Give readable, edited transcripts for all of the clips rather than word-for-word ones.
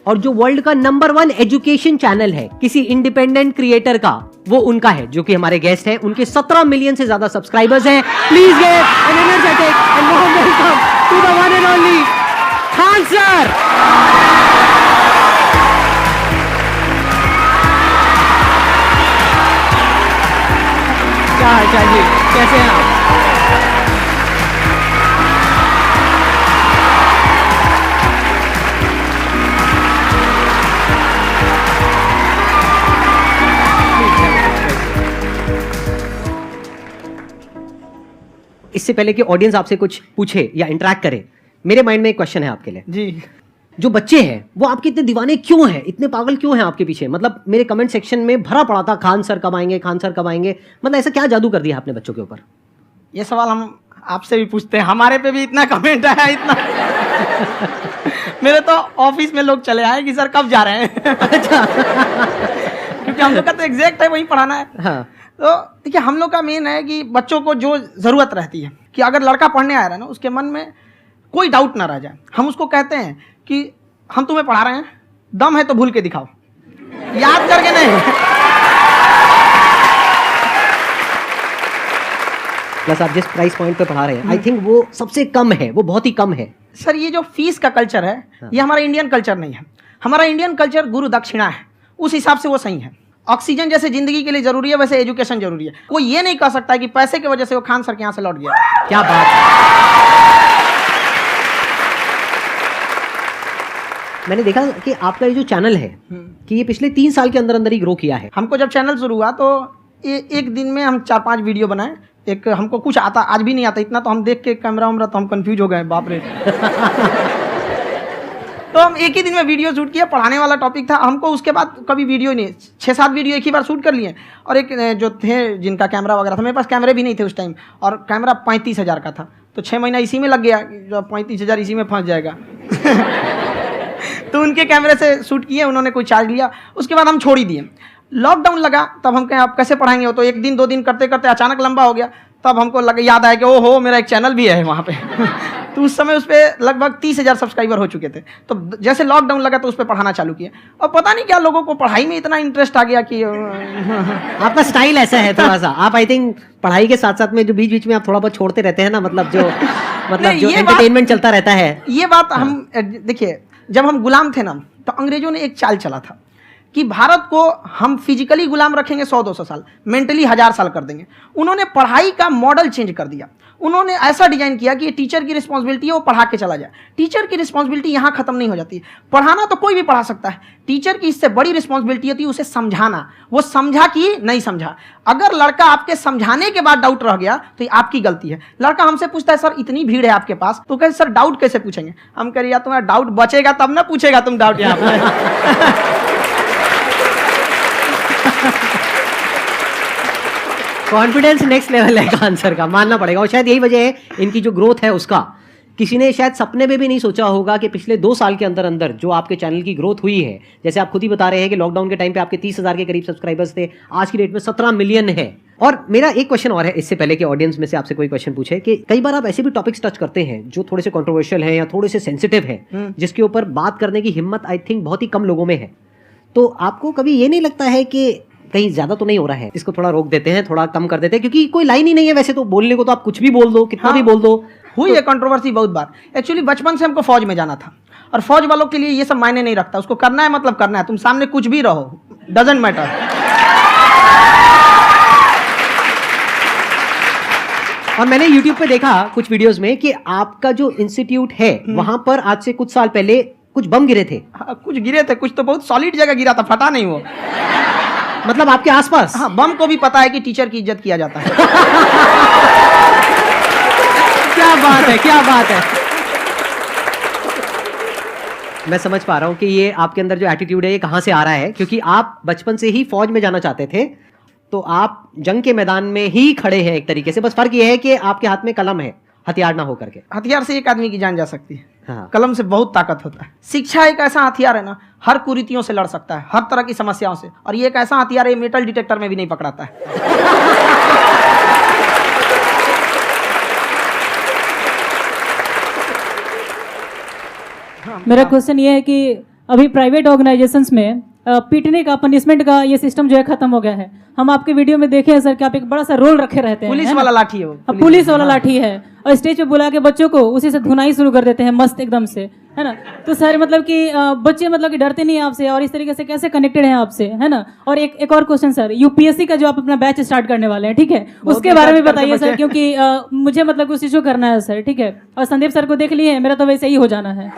और जो वर्ल्ड का नंबर 1 एजुकेशन चैनल है किसी इंडिपेंडेंट क्रिएटर का, वो उनका है, जो कि हमारे गेस्ट हैं। उनके 17 मिलियन से ज्यादा सब्सक्राइबर्स हैं। Please give an energetic and warm welcome to the one and only Khan sir. क्या हाल चाल जी, कैसे हैं आप? इससे पहले कि ऑडियंस आपसे कुछ पूछे या इंटरेक्ट करे, मेरे माइंड में एक क्वेश्चन है आपके लिए जी। जो बच्चे हैं वो आपके इतने दीवाने क्यों हैं, इतने पागल क्यों हैं आपके पीछे? मतलब मेरे कमेंट सेक्शन में भरा पड़ा था खान सर कब आएंगे, खान सर कब आएंगे। मतलब ऐसा क्या जादू कर दिया आपने बच्चों के ऊपर? ये सवाल हम आपसे भी पूछते हैं, हमारे पे भी इतना कमेंट आया, इतना मेरे तो ऑफिस में लोग चले आए कि सर कब जा रहे हैं। अच्छा। क्योंकि हम लोग का तो एग्जैक्ट है वही पढ़ाना है। हाँ। तो देखिए, हम लोग का मेन है कि बच्चों को जो ज़रूरत रहती है कि अगर लड़का पढ़ने आ रहा है ना, उसके मन में कोई डाउट ना रह जाए। हम उसको कहते हैं कि हम तुम्हें पढ़ा रहे हैं, दम है तो भूल के दिखाओ, याद करके नहीं। प्लस आप जिस प्राइस पॉइंट पे पढ़ा रहे हैं, आई थिंक वो सबसे कम है, वो बहुत ही कम है। सर ये जो फीस का कल्चर है, ये हमारा इंडियन कल्चर नहीं है। हमारा इंडियन कल्चर गुरु दक्षिणा है, उस हिसाब से वो सही है। ऑक्सीजन जैसे जिंदगी के लिए जरूरी है, वैसे एजुकेशन जरूरी है। कोई ये नहीं कह सकता कि पैसे की वजह से वो खान सर के यहाँ से लौट गया। क्या बात है। मैंने देखा कि आपका ये जो चैनल है कि ये पिछले 3 साल के अंदर अंदर ही ग्रो किया है। हमको जब चैनल शुरू हुआ तो एक दिन में हम 4-5 वीडियो बनाए। एक हमको कुछ आता, आज भी नहीं आता इतना, तो हम देख के कैमरा वैमरा तो हम कंफ्यूज हो गए, बाप रे। तो हम एक ही दिन में वीडियो शूट किया, पढ़ाने वाला टॉपिक था हमको। उसके बाद कभी वीडियो नहीं, 6-7 वीडियो एक ही बार शूट कर लिए। और एक जो थे जिनका कैमरा वगैरह था, मेरे पास कैमरे भी नहीं थे उस टाइम, और कैमरा 35,000 का था। तो 6 महीना इसी में लग गया, जो 35,000 इसी में फंस जाएगा। तो उनके कैमरे से शूट किए, उन्होंने कोई चार्ज लिया। उसके बाद हम छोड़ ही दिए। लॉकडाउन लगा, तब हम कहें आप कैसे पढ़ाएंगे? वो तो 1 दिन 2 दिन करते करते अचानक लंबा हो गया। तब हमको याद आया कि ओहो, मेरा एक चैनल भी है वहाँ पे। तो उस समय उस पर लगभग 30,000 सब्सक्राइबर हो चुके थे। तो जैसे लॉकडाउन लगा तो उस पर पढ़ाना चालू किया। और पता नहीं क्या लोगों को पढ़ाई में इतना इंटरेस्ट आ गया कि आपका स्टाइल ऐसा है थोड़ा सा। आप आई थिंक पढ़ाई के साथ साथ में जो बीच बीच में आप थोड़ा बहुत छोड़ते रहते हैं ना, मतलब जो एंटरटेनमेंट चलता रहता है। ये बात हम देखिए, जब हम गुलाम थे ना, तो अंग्रेजों ने एक चाल चला था कि भारत को हम फिजिकली गुलाम रखेंगे 100-200 साल, मेंटली 1000 साल कर देंगे। उन्होंने पढ़ाई का मॉडल चेंज कर दिया। उन्होंने ऐसा डिजाइन किया कि ये टीचर की रिस्पॉन्सिबिलिटी है, वो पढ़ा के चला जाए। टीचर की रिस्पॉन्सिबिलिटी यहाँ खत्म नहीं हो जाती। पढ़ाना तो कोई भी पढ़ा सकता है, टीचर की इससे बड़ी रिस्पॉन्सिबिलिटी होती है उसे समझाना। वो समझा कि नहीं समझा। अगर लड़का आपके समझाने के बाद डाउट रह गया तो ये आपकी गलती है। लड़का हमसे पूछता है सर इतनी भीड़ है आपके पास, तो कहते सर डाउट कैसे पूछेंगे? हम कह रहे यार तुम्हारा डाउट बचेगा तब ना पूछेगा तुम डाउट यहाँ पर। कॉन्फिडेंस नेक्स्ट लेवल है खान सर का, मानना पड़ेगा। और शायद यही वजह है इनकी जो ग्रोथ है उसका। किसी ने शायद सपने में भी नहीं सोचा होगा कि पिछले 2 साल के अंदर अंदर जो आपके चैनल की ग्रोथ हुई है, जैसे आप खुद ही बता रहे हैं कि लॉकडाउन के टाइम पे आपके 30,000 के करीब सब्सक्राइबर्स थे, आज की डेट में 17 मिलियन है। और मेरा एक क्वेश्चन और है, इससे पहले कि ऑडियंस में से आपसे कोई क्वेश्चन पूछे, कि कई बार आप ऐसे भी टॉपिक्स टच करते हैं जो थोड़े से कंट्रोवर्शियल हैं या थोड़े से सेंसिटिव हैं, जिसके ऊपर बात करने की हिम्मत आई थिंक बहुत ही कम लोगों में है। तो आपको कभी ये नहीं लगता है कि कहीं ज्यादा तो नहीं हो रहा है, इसको थोड़ा रोक देते हैं, थोड़ा कम कर देते हैं? क्योंकि कोई लाइन ही नहीं है वैसे तो बोलने को, तो आप कुछ भी बोल दो, कितना भी बोल दो। हुई है कंट्रोवर्सी बहुत बार। एक्चुअली बचपन से हमको फौज में जाना था, और फौज वालों के लिए ये सब मायने नहीं रखता। उसको करना है मतलब करना है, तुम सामने कुछ भी रहो, डजंट मैटर। और मैंने YouTube पे देखा कुछ वीडियोस में कि आपका जो इंस्टीट्यूट है वहां पर आज से कुछ साल पहले कुछ बम गिरे थे। हाँ, कुछ गिरे थे, कुछ तो बहुत सॉलिड जगह गिरा था, फटा नहीं वो। मतलब आपके आसपास? हाँ, बम को भी पता है कि टीचर की इज्जत किया जाता है। क्या बात है, क्या बात है। मैं समझ पा रहा हूं कि ये आपके अंदर जो एटीट्यूड है ये कहां से आ रहा है, क्योंकि आप बचपन से ही फौज में जाना चाहते थे, तो आप जंग के मैदान में ही खड़े हैं एक तरीके से। बस फर्क ये है कि आपके हाथ में कलम है, हथियार ना हो करके। हथियार से एक आदमी की जान जा सकती है, हाँ। कलम से बहुत ताकत होता है। शिक्षा एक ऐसा हथियार है ना, हर कुरीतियों से लड़ सकता है, हर तरह की समस्याओं से। और ये एक ऐसा हथियार है, मेटल डिटेक्टर में भी नहीं पकड़ाता है। मेरा क्वेश्चन ये है कि अभी प्राइवेट ऑर्गेनाइजेशंस में पीटने का, पनिशमेंट का ये सिस्टम जो है खत्म हो गया है। हम आपके वीडियो में देखे हैं सर कि आप एक बड़ा सा रोल रखे रहते हैं, पुलिस है ना? वाला लाठी है वो, हाँ, पुलिस वाला लाठी है, और स्टेज पे बुला के बच्चों को उसी से धुनाई शुरू कर देते हैं मस्त एकदम से, है ना? तो सर मतलब कि बच्चे मतलब कि डरते नहीं हैं आपसे, और इस तरीके से कैसे कनेक्टेड हैं आपसे, है ना? और एक और क्वेश्चन सर, यूपीएससी का जो आप अपना बैच स्टार्ट करने वाले हैं, ठीक है, उसके बारे में बताइए सर, क्योंकि मुझे मतलब उस चीज़ को करना है सर, ठीक है? और संदीप सर को देख लिए, मेरा तो वैसे ही हो जाना है।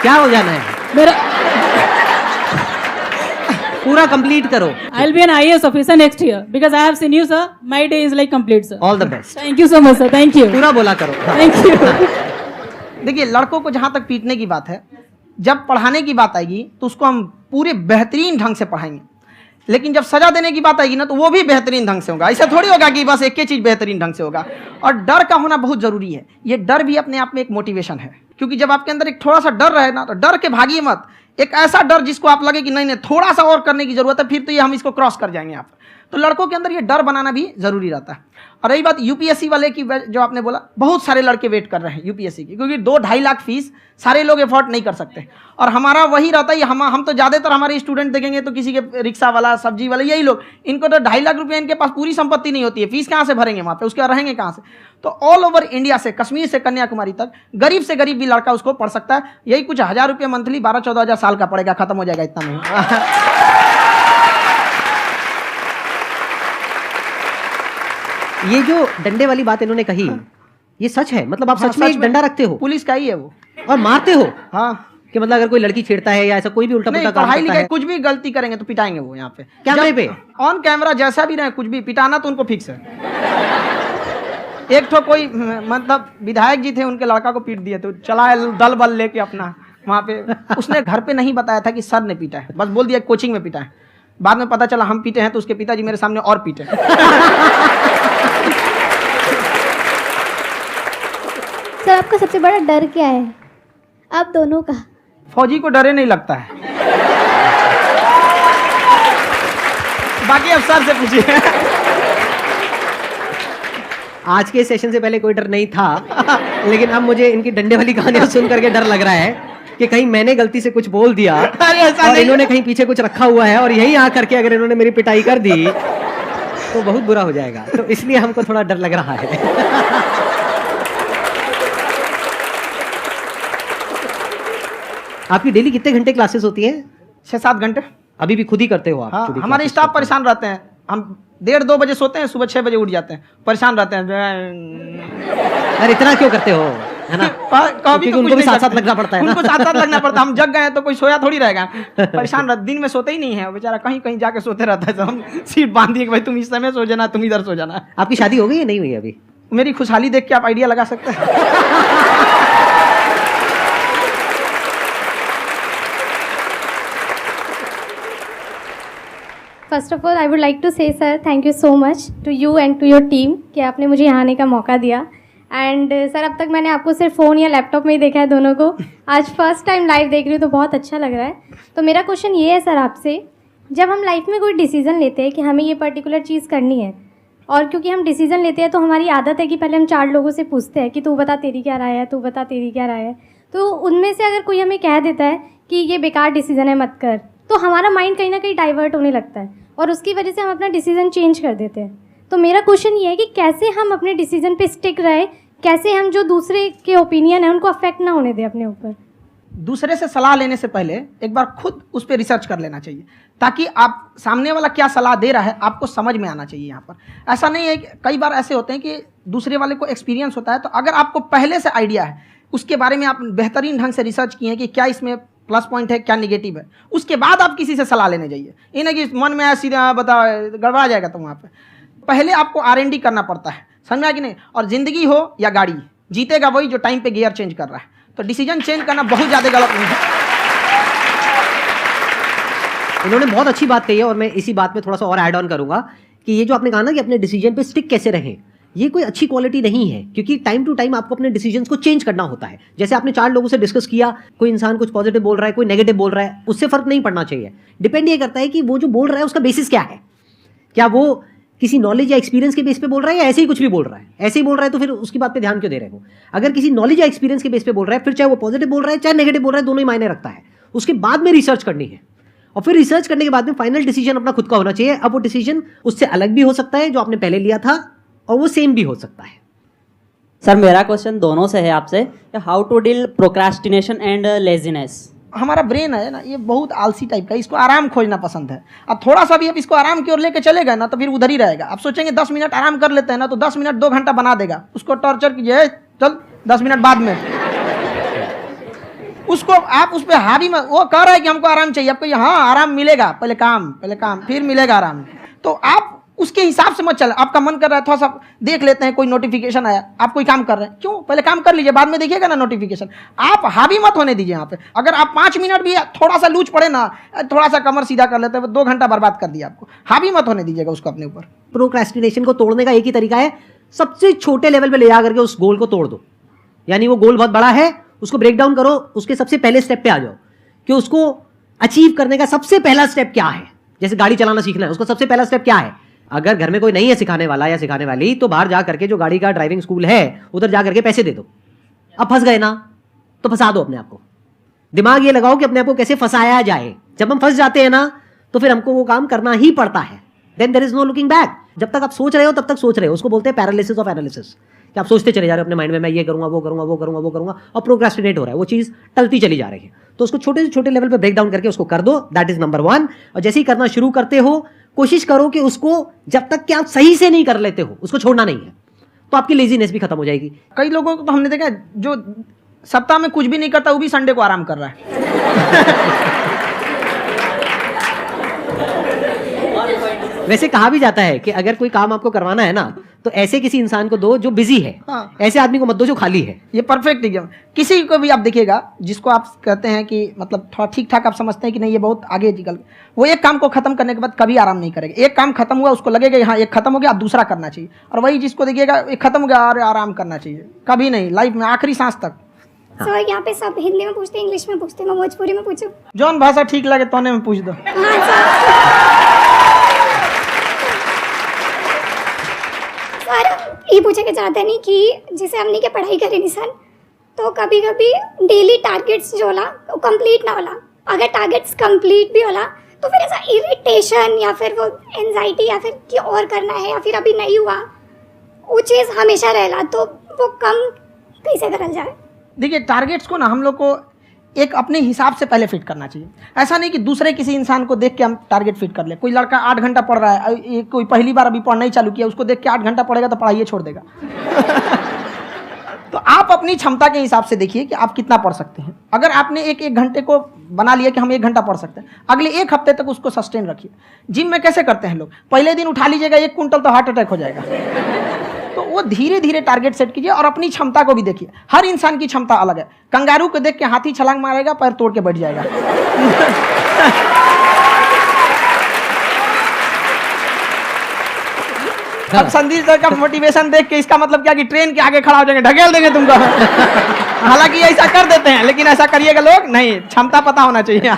क्या हो जाना है? मेरा पूरा कंप्लीट करो। I will be an IAS officer next year, because I have seen you sir, my day is like complete sir. All the best. Thank you so much sir, thank you, पूरा बोला करो। Thank you. देखिए, लड़कों को जहाँ तक पीटने की बात है, जब पढ़ाने की बात आएगी तो उसको हम पूरे बेहतरीन ढंग से पढ़ाएंगे, लेकिन जब सजा देने की बात आएगी ना, तो वो भी बेहतरीन ढंग से होगा। ऐसा थोड़ी होगा कि बस एक ही चीज़ बेहतरीन ढंग से होगा। और डर का होना बहुत ज़रूरी है। ये डर भी अपने आप में एक मोटिवेशन है, क्योंकि जब आपके अंदर एक थोड़ा सा डर रहे ना, तो डर के भागिए मत। एक ऐसा डर जिसको आप लगे कि नहीं नहीं थोड़ा सा और करने की जरूरत है, फिर तो ये हम इसको क्रॉस कर जाएंगे यहाँ पर। तो लड़कों के अंदर ये डर बनाना भी जरूरी रहता है। और रही बात यूपीएससी वाले की, जो आपने बोला, बहुत सारे लड़के वेट कर रहे हैं यूपीएससी की, क्योंकि 2-2.5 लाख फीस सारे लोग एफोर्ड नहीं कर सकते। और हमारा वही रहता है, हम तो ज़्यादातर हमारे स्टूडेंट देखेंगे तो किसी के रिक्शा वाला, सब्जी वाला, यही लोग, इनको तो 2.5 लाख रुपये इनके पास पूरी संपत्ति नहीं होती है, फीस कहाँ से भरेंगे वहाँ पे, उसके बाद रहेंगे कहाँ से। तो ऑल ओवर इंडिया से, कश्मीर से कन्याकुमारी तक, गरीब से गरीब भी लड़का उसको पढ़ सकता है। यही कुछ 1000 रुपये मंथली, 12-14 हज़ार साल का पड़ेगा, खत्म हो जाएगा इतना में। ये जो डंडे वाली बात इन्होंने कही, ये सच है? मतलब आप सच में एक डंडा रखते हो? पुलिस का ही है वो। और मारते हो? हाँ, कि मतलब अगर कोई लड़की छेड़ता है या ऐसा कोई भी उल्टा पुल्टा काम पढ़ाई करता लिखाई है, कुछ भी गलती करेंगे तो पिटाएंगे वो यहाँ पे, कैमरे पे, ऑन कैमरा, जैसा भी रहे, कुछ भी पिटाना तो उनको फिक्स है। एक तो कोई मतलब विधायक जी थे, उनके लड़का को पीट दिए, तो चला दल बल लेके अपना वहाँ पे। उसने घर पे नहीं बताया था कि सर ने पीटा है, बस बोल दिया कोचिंग में पीटा है। बाद में पता चला हम पीटे हैं, तो उसके पिताजी मेरे सामने और पीटे। सर आपका सबसे बड़ा डर क्या है, आप दोनों का? फौजी को डरे नहीं लगता है, बाकी अब सर से पूछिए। आज के सेशन से पहले कोई डर नहीं था, लेकिन अब मुझे इनकी डंडे वाली कहानियां सुन करके डर लग रहा है कि कहीं मैंने गलती से कुछ बोल दिया और इन्होंने कहीं पीछे कुछ रखा हुआ है, और यहीं आ करके अगर इन्होंने मेरी पिटाई कर दी तो बहुत बुरा हो जाएगा। तो इसलिए हमको थोड़ा डर लग रहा है। आपकी डेली कितने घंटे क्लासेस होती हैं? 6-7 घंटे। अभी भी खुद ही करते हो आप? हाँ, खुद ही हमारे classes स्टाफ करते हो? परेशान रहते हैं। हम 1:30-2 बजे सोते हैं, सुबह 6 बजे उठ जाते हैं, परेशान रहते हैं। अरे इतना क्यों करते हो, है ना? क्योंकि उनको भी साथ साथ लगना पड़ता है ना? उनको साथ साथ लगना पड़ता है। हम जग गए तो कोई सोया थोड़ी रहेगा, परेशान रहते, दिन में सोते ही नहीं है बेचारा, कहीं कहीं जाके सोते रहता है। तो हम सीट बांध दिए कि भाई तुम इस समय सो जाना, तुम इधर सो जाना। आपकी शादी हो गई या नहीं हुई अभी? मेरी खुशहाली देख के आप आइडिया लगा सकते हैं। First of all I would like to say sir thank you so much to you and to your team कि आपने मुझे यहाँ आने का मौका दिया। एंड सर अब तक मैंने आपको सिर्फ फ़ोन या लैपटॉप में ही देखा है दोनों को, आज फर्स्ट टाइम लाइव देख रही हूँ तो बहुत अच्छा लग रहा है। तो मेरा क्वेश्चन ये है सर आपसे, जब हम लाइफ में कोई डिसीज़न लेते हैं कि हमें ये पर्टिकुलर चीज़ करनी है, और क्योंकि हम डिसीज़न लेते हैं तो हमारी आदत है कि पहले हम 4 लोगों से पूछते हैं कि तू बता तेरी क्या राय है, तू बता तेरी क्या राय है। तो उनमें से अगर कोई हमें कह देता है कि ये बेकार डिसीज़न है मत कर, तो हमारा माइंड कहीं ना कहीं डाइवर्ट होने लगता है और उसकी वजह से हम अपना डिसीज़न चेंज कर देते हैं। तो मेरा क्वेश्चन ये है कि कैसे हम अपने डिसीज़न पे स्टिक रहे, कैसे हम जो दूसरे के ओपिनियन है उनको अफेक्ट ना होने दें अपने ऊपर। दूसरे से सलाह लेने से पहले एक बार खुद उस पर रिसर्च कर लेना चाहिए, ताकि आप सामने वाला क्या सलाह दे रहा है आपको समझ में आना चाहिए। यहाँ पर ऐसा नहीं है कि कई बार ऐसे होते हैं कि दूसरे वाले को एक्सपीरियंस होता है, तो अगर आपको पहले से आइडिया है, उसके बारे में आप बेहतरीन ढंग से रिसर्च किए हैं कि क्या इसमें प्लस पॉइंट है, क्या निगेटिव है, उसके बाद आप किसी से सलाह लेने जाइए। ये नहीं कि मन में आया सीधा बता, गड़बड़ा जाएगा। तो वहाँ पर पहले आपको R&D करना पड़ता है, समझ में आया कि नहीं। और ज़िंदगी हो या गाड़ी, जीतेगा वही जो टाइम पे गियर चेंज कर रहा है। तो डिसीजन चेंज करना बहुत ज़्यादा गलत नहीं है। इन्होंने बहुत अच्छी बात कही है, और मैं इसी बात में थोड़ा सा और ऐड ऑन करूंगा कि ये जो आपने कहा ना कि अपने डिसीजन पे स्टिक कैसे रहें, ये कोई अच्छी क्वालिटी नहीं है, क्योंकि टाइम टू टाइम आपको अपने डिसीजंस को चेंज करना होता है। जैसे आपने 4 लोगों से डिस्कस किया, कोई इंसान कुछ पॉजिटिव बोल रहा है, कोई नेगेटिव बोल रहा है, उससे फर्क नहीं पड़ना चाहिए। डिपेंड ये करता है कि वो जो बोल रहा है उसका बेसिस क्या है। किसी नॉलेज या एक्सपीरियंस के बेस पे बोल रहा है या ऐसे ही कुछ भी बोल रहा है? ऐसे ही बोल रहा है तो फिर उसकी बात पे ध्यान क्यों दे रहे हो? अगर किसी नॉलेज या एक्सपीरियंस के बेस पे बोल रहा है, फिर चाहे वो पॉजिटिव बोल रहा है चाहे नेगेटिव बोल रहा है, दोनों ही मायने रखता है। उसके बाद में रिसर्च करनी है और फिर रिसर्च करने के बाद में फाइनल डिसीजन अपना खुद का होना चाहिए। अब वो डिसीजन उससे अलग भी हो सकता है जो आपने पहले लिया था, और वो सेम भी हो सकता है। सर मेरा क्वेश्चन दोनों से है आपसे, how to deal procrastination and laziness. हमारा ब्रेन है ना, ये बहुत आलसी टाइप का, इसको आराम खोजना पसंद है। अब थोड़ा सा भी आप इसको आराम की ओर लेके चले गए ना तो फिर उधर ही रहेगा। आप सोचेंगे 10 मिनट आराम कर लेते हैं ना, तो 10 मिनट 2 घंटा बना देगा। उसको टॉर्चर कीजिए, चल 10 मिनट बाद में। उसको आप उस पर हावी मत, वो कह रहा है कि हमको आराम चाहिए, आपको हाँ आराम मिलेगा, पहले काम फिर मिलेगा आराम। तो आप उसके हिसाब से मत चले। आपका मन कर रहा है थोड़ा सा देख लेते हैं, कोई नोटिफिकेशन आया, आप कोई काम कर रहे हैं, क्यों पहले काम कर लीजिए, बाद में देखिएगा ना नोटिफिकेशन। आप हावी मत होने दीजिए यहाँ पे। अगर आप 5 मिनट भी थोड़ा सा लूज पड़े ना, थोड़ा सा कमर सीधा कर लेते हैं, 2 घंटा बर्बाद कर दिया आपको। हावी मत होने दीजिएगा उसको अपने ऊपर। प्रोक्रेस्टिनेशन को तोड़ने का एक ही तरीका है, सबसे छोटे लेवल पे ले जा करके उस गोल को तोड़ दो। यानी वो गोल बहुत बड़ा है, उसको ब्रेक डाउन करो, उसके सबसे पहले स्टेप पे आ जाओ कि उसको अचीव करने का सबसे पहला स्टेप क्या है। जैसे गाड़ी चलाना सीखना है, उसका सबसे पहला स्टेप क्या है? अगर घर में कोई नहीं है सिखाने वाला या सिखाने वाली, तो बाहर जा करके जो गाड़ी का ड्राइविंग स्कूल है उधर जा करके पैसे दे दो। अब फंस गए ना तो फंसा दो अपने आप को। दिमाग ये लगाओ कि अपने आप को कैसे फंसाया जाए। जब हम फंस जाते हैं ना तो फिर हमको वो काम करना ही पड़ता है। Then there is no looking back. जब तक आप सोच रहे हो तब तक सोच रहे हो, उसको बोलते हैं पैरालिसिस ऑफ एनालिसिस, कि आप सोचते चले जा रहे हो अपने माइंड में, मैं ये करूंगा वो करूंगा वो करूंगा वो करूंगा, और प्रोक्रेस्टिनेट हो रहा है, वो चीज टलती चली जा रही है। तो उसको छोटे से छोटे लेवल पे ब्रेक डाउन करके उसको कर दो, दैट इज नंबर 1। और जैसे ही करना शुरू करते हो, कोशिश करो कि उसको जब तक कि आप सही से नहीं कर लेते हो उसको छोड़ना नहीं है, तो आपकी लेजीनेस भी खत्म हो जाएगी। कई लोगों को तो हमने देखा है जो सप्ताह में कुछ भी नहीं करता, वो भी संडे को आराम कर रहा है। वैसे कहा भी जाता है कि अगर कोई काम आपको करवाना है ना तो ऐसे किसी इंसान को दो जो बिजी है। हाँ। ऐसे आदमी को मत दो जो खाली है। ये परफेक्ट एग्जाम। किसी को भी आप देखिएगा जिसको आप कहते हैं कि मतलब थोड़ा ठीक ठाक आप समझते हैं कि नहीं ये बहुत आगे निकल, वो एक काम को खत्म करने के बाद कभी आराम नहीं करेगा। एक काम खत्म हुआ उसको लगेगा हाँ एक खत्म हो गया, अब दूसरा करना चाहिए। और वही जिसको देखिएगा एक खत्म हो गया और आराम करना चाहिए, कभी नहीं, लाइफ में आखिरी सांस तक। सर यहाँ पे सब हिंदी में पूछते हैं, इंग्लिश में पूछते हैं, मैं भोजपुरी में पूछूं? जौन भाषा ठीक लगे तोने में पूछ दो। हाँ सर ये पूछे के चाहते नहीं कि जैसे हमने के पढ़ाई करी नहीं सर, तो कभी कभी डेली टारगेट्स जो होला वो कंप्लीट ना होला। अगर टारगेट्स कंप्लीट भी होला तो फिर ऐसा इरिटेशन या फिर वो एंजाइटी या फिर कि और करना है या फिर अभी नहीं हुआ, वो चीज़ हमेशा रहेला, तो वो कम कैसे करल जाए? देखिए टारगेट्स को ना हम लोग को एक अपने हिसाब से पहले फिट करना चाहिए। ऐसा नहीं कि दूसरे किसी इंसान को देख के हम टारगेट फिट कर ले। कोई लड़का 8 घंटा पढ़ रहा है, कोई पहली बार अभी पढ़ना ही चालू किया, उसको देख के 8 घंटा पढ़ेगा तो पढ़ाई छोड़ देगा। तो आप अपनी क्षमता के हिसाब से देखिए कि आप कितना पढ़ सकते हैं। अगर आपने एक घंटे को बना लिया कि हम 1 घंटा पढ़ सकते हैं, अगले 1 हफ्ते तक उसको सस्टेन रखिए। जिम में कैसे करते हैं लोग, पहले दिन उठा लीजिएगा 1 कुंटल तो हार्ट अटैक हो जाएगा। तो वो धीरे धीरे टारगेट सेट कीजिए और अपनी क्षमता को भी देखिए। हर इंसान की क्षमता अलग है। कंगारू को देख के हाथी छलांग मारेगा, पैर तोड़ के बैठ जाएगा। अब संदीप सर का मोटिवेशन देख के इसका मतलब क्या कि ट्रेन के आगे खड़ा हो जाएंगे, ढकेल देंगे तुमको। हालांकि ऐसा कर देते हैं, लेकिन ऐसा करिएगा लोग नहीं, क्षमता पता होना चाहिए।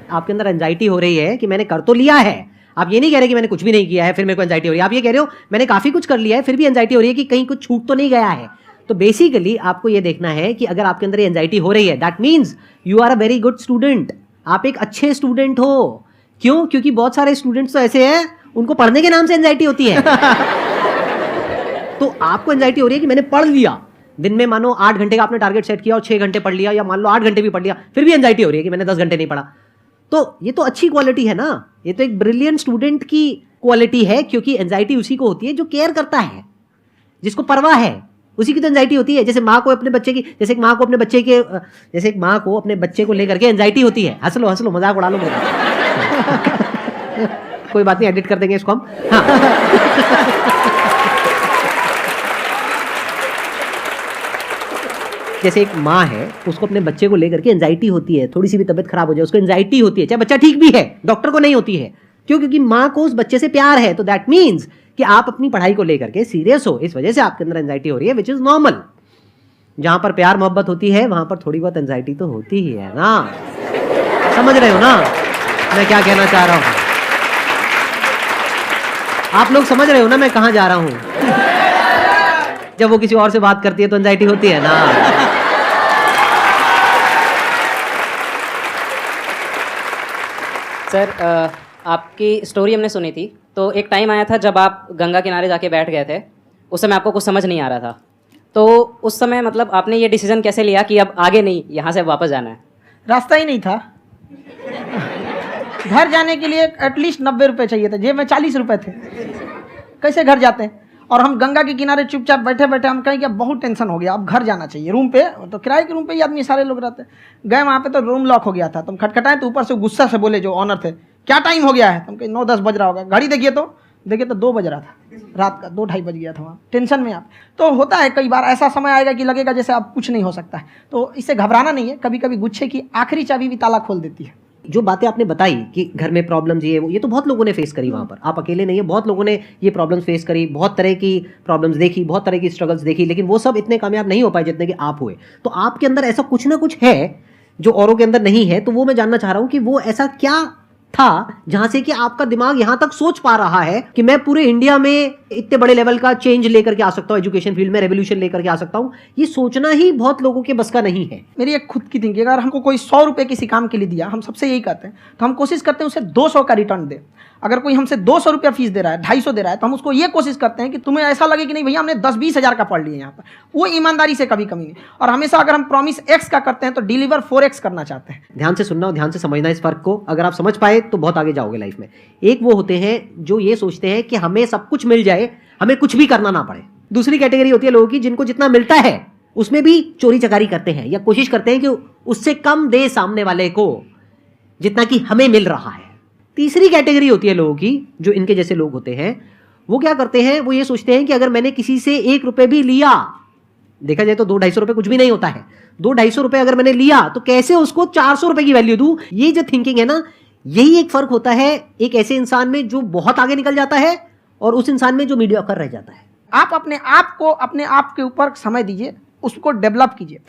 आपके अंदर एंजाइटी हो रही है कि मैंने कर तो लिया है, आप ये नहीं कह रहे कि मैंने कुछ भी नहीं किया है फिर मेरे को एंजाइटी हो रही है। आप ये कह रहे हो मैंने काफी कुछ कर लिया है फिर भी एंजाइटी हो रही है कि कहीं कुछ छूट तो नहीं गया है। तो बेसिकली आपको ये देखना है कि अगर आपके अंदर ये एंजाइटी हो रही है, that means you are a very good student. आप एक अच्छे स्टूडेंट हो। क्यों? क्योंकि बहुत सारे स्टूडेंट्स तो ऐसे हैं उनको पढ़ने के नाम से एंजाइटी होती है। तो आपको एंजाइटी हो रही है कि मैंने पढ़ लिया, दिन में मानो 8 घंटे का आपने टारगेट सेट किया और 6 घंटे पढ़ लिया, या मान लो 8 घंटे भी पढ़ लिया, फिर भी एंजाइटी हो रही है कि मैंने 10 घंटे नहीं पढ़ा। तो ये तो अच्छी क्वालिटी है ना, ये तो एक ब्रिलियंट स्टूडेंट की क्वालिटी है। क्योंकि एंजाइटी उसी को होती है जो केयर करता है, जिसको परवाह है, उसी की तो एंजाइटी होती है। जैसे माँ को अपने बच्चे की, जैसे एक माँ को अपने बच्चे को लेकर के एंजाइटी होती है। हंस लो मजाक उड़ा लो मेरा। कोई बात नहीं, एडिट कर देंगे इसको हम। हाँ। जैसे एक माँ है, उसको अपने बच्चे को लेकर के एंजाइटी होती है, थोड़ी सी भी तबीयत खराब हो जाए उसको एंजाइटी होती है, चाहे बच्चा ठीक भी है, डॉक्टर को नहीं होती है। क्यों? क्योंकि माँ को उस बच्चे से प्यार है। तो दैट मीन्स कि आप अपनी पढ़ाई को लेकर के सीरियस हो, इस वजह से आपके अंदर एंजाइटी हो रही है, विच इज नॉर्मल। जहां पर प्यार मोहब्बत होती है वहां पर थोड़ी बहुत एंजाइटी तो होती ही है ना। समझ रहे हो ना मैं क्या कहना चाह रहा हूं? आप लोग समझ रहे हो ना मैं कहाँ जा रहा हूँ? जब वो किसी और से बात करती है तो एंजाइटी होती है ना। सर आपकी स्टोरी हमने सुनी थी, तो एक टाइम आया था जब आप गंगा किनारे जाके बैठ गए थे। उस समय आपको कुछ समझ नहीं आ रहा था, तो उस समय मतलब आपने ये डिसीजन कैसे लिया कि अब आगे नहीं, यहाँ से वापस जाना है? रास्ता ही नहीं था। घर जाने के लिए एटलीस्ट 90 रुपये चाहिए थे, जेब में 40 रुपये थे। कैसे घर जाते हैं? और हम गंगा के किनारे चुपचाप बैठे बैठे हम कहें कि अब बहुत टेंशन हो गया, अब घर जाना चाहिए। रूम पे तो किराए के रूम पे ही आदमी सारे लोग रहते हैं। गए वहाँ पे तो रूम लॉक हो गया था। तुम खटखटाए तो ऊपर से गुस्सा से बोले जो ऑनर थे, क्या टाइम हो गया है? तुम कहे 9-10 बज रहा होगा। घड़ी देखिए तो 2 बज रहा था रात का, 2-2:30 बज गया था वहाँ। टेंशन में आप तो होता है, कई बार ऐसा समय आएगा कि लगेगा जैसे अब कुछ नहीं हो सकता है। तो इससे घबराना नहीं है। कभी कभी गुच्छे की आखिरी चाबी भी ताला खोल देती है। जो बातें आपने बताई कि घर में प्रॉब्लम्स ये वो, ये तो बहुत लोगों ने फेस करी वहाँ पर। आप अकेले नहीं है, बहुत लोगों ने ये प्रॉब्लम्स फेस करी, बहुत तरह की प्रॉब्लम्स देखी, बहुत तरह की स्ट्रगल्स देखी, लेकिन वो सब इतने कामयाब नहीं हो पाए जितने कि आप हुए। तो आपके अंदर ऐसा कुछ ना कुछ है जो औरों के अंदर नहीं है। तो वो मैं जानना चाह रहा हूँ कि वो ऐसा क्या था जहां से कि आपका दिमाग यहां तक सोच पा रहा है कि मैं पूरे इंडिया में इतने बड़े लेवल का चेंज लेकर के आ सकता हूं, एजुकेशन फील्ड में रेवोल्यूशन लेकर के आ सकता हूं। ये सोचना ही बहुत लोगों के बस का नहीं है। मेरी एक खुद की थिंकिंग, अगर हमको कोई 100 रुपये किसी काम के लिए दिया, हम सबसे यही कहते हैं, तो हम कोशिश करते हैं उसे 200 का रिटर्न दे। अगर कोई हमसे 200 रुपया फीस दे रहा है, 250 दे रहा है, तो हम उसको ये कोशिश करते हैं कि तुम्हें ऐसा लगे कि नहीं भैया हमने 10-20 हज़ार का पढ़ लिया यहाँ पर। वो ईमानदारी से कभी कमी नहीं। और हमेशा अगर हम प्रॉमिस X का करते हैं तो डिलीवर 4X करना चाहते हैं। ध्यान से सुनना और ध्यान से समझना इस फर्क को। अगर आप समझ पाए तो बहुत आगे जाओगे लाइफ में। एक वो होते हैं जो ये सोचते हैं कि हमें सब कुछ मिल जाए, हमें कुछ भी करना ना पड़े। दूसरी कैटेगरी होती है लोगों की जिनको जितना मिलता है उसमें भी चोरी चकारी करते हैं या कोशिश करते हैं कि उससे कम दे सामने वाले को जितना कि हमें मिल रहा है। तीसरी कैटेगरी होती है लोगों की, जो इनके जैसे लोग होते हैं, वो क्या करते हैं, वो ये सोचते हैं कि अगर मैंने किसी से 1 रुपये भी लिया, देखा जाए तो 200-250 रुपये कुछ भी नहीं होता है, 200-250 रुपये अगर मैंने लिया तो कैसे उसको 400 रुपये की वैल्यू दूं। ये जो थिंकिंग है ना, यही एक फर्क होता है एक ऐसे इंसान में जो बहुत आगे निकल जाता है और उस इंसान में जो मीडियोकर रह जाता है। आप अपने आप को अपने आप के ऊपर समय दीजिए, उसको डेवलप कीजिए।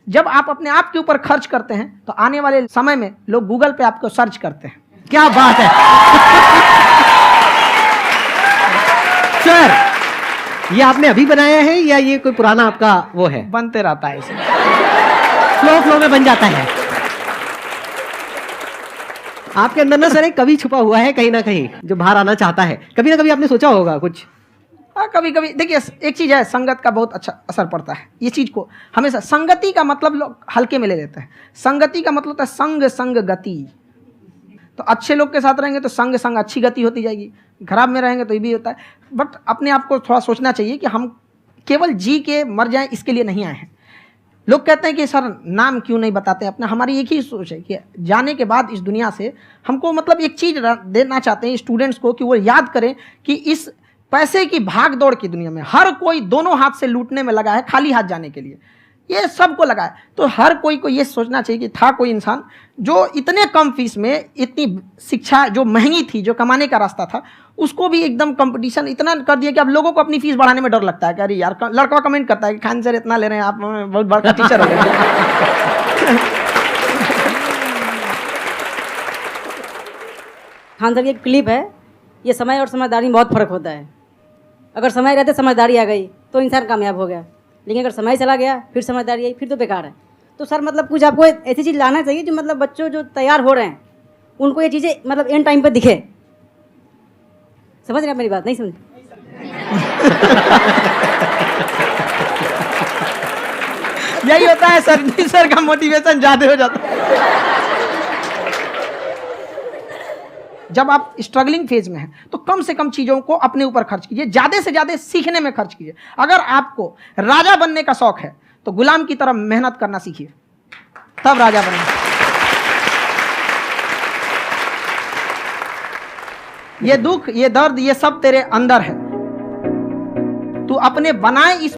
जब आप अपने आप के ऊपर खर्च करते हैं तो आने वाले समय में लोग गूगल पे आपको सर्च करते हैं। क्या बात है सर, ये आपने अभी बनाया है या ये कोई पुराना आपका वो है? बनते रहता है इसे, फ्लो में बन जाता है। आपके अंदर ना सर एक कवि छुपा हुआ है कहीं ना कहीं जो बाहर आना चाहता है। कभी ना कभी आपने सोचा होगा कुछ। कभी कभी देखिए, एक चीज़ है, संगत का बहुत अच्छा असर पड़ता है। ये चीज़ को हमेशा संगति का मतलब लोग हल्के में ले लेते हैं। संगति का मतलब होता है संग संग गति। तो अच्छे लोग के साथ रहेंगे तो संग संग अच्छी गति होती जाएगी, खराब में रहेंगे तो ये भी होता है। बट अपने आप को थोड़ा सोचना चाहिए कि हम केवल जी के मर जाएं इसके लिए नहीं आए हैं। लोग कहते हैं कि सर नाम क्यों नहीं बताते अपना। हमारी एक ही सोच है कि जाने के बाद इस दुनिया से हमको मतलब एक चीज़ देना चाहते हैं स्टूडेंट्स को कि वो याद करें कि इस पैसे की भाग दौड़ की दुनिया में हर कोई दोनों हाथ से लूटने में लगा है, खाली हाथ जाने के लिए। ये सबको लगा है। तो हर कोई को ये सोचना चाहिए कि था कोई इंसान जो इतने कम फीस में इतनी शिक्षा जो महंगी थी, जो कमाने का रास्ता था, उसको भी एकदम कंपटीशन इतना कर दिया कि अब लोगों को अपनी फीस बढ़ाने में डर लगता है कि अरे यार, लड़का कमेंट करता है कि खान सर इतना ले रहे हैं, आप बहुत बड़ा टीचर हो गए। खान सर की एक क्लिप है, ये समय और समझदारी में बहुत फ़र्क होता है। अगर समय रहते समझदारी आ गई तो इंसान कामयाब हो गया, लेकिन अगर समय चला गया फिर समझदारी आई फिर तो बेकार है। तो सर मतलब कुछ आपको ऐसी चीज़ लाना चाहिए जो मतलब बच्चों जो तैयार हो रहे हैं उनको ये चीज़ें मतलब एंड टाइम पे दिखे। समझ रहे हैं मेरी बात? नहीं समझ? यही होता है सर, सर का मोटिवेशन ज़्यादा हो जाता है। जब आप स्ट्रगलिंग फेज में हैं तो कम से कम चीज़ों को अपने ऊपर खर्च कीजिए, ज़्यादा से ज़्यादा सीखने में खर्च कीजिए। अगर आपको राजा बनने का शौक है तो गुलाम की तरह मेहनत करना सीखिए, तब राजा बनेंगे। ये दुख, ये दर्द, ये सब तेरे अंदर है। तू अपने बनाए इस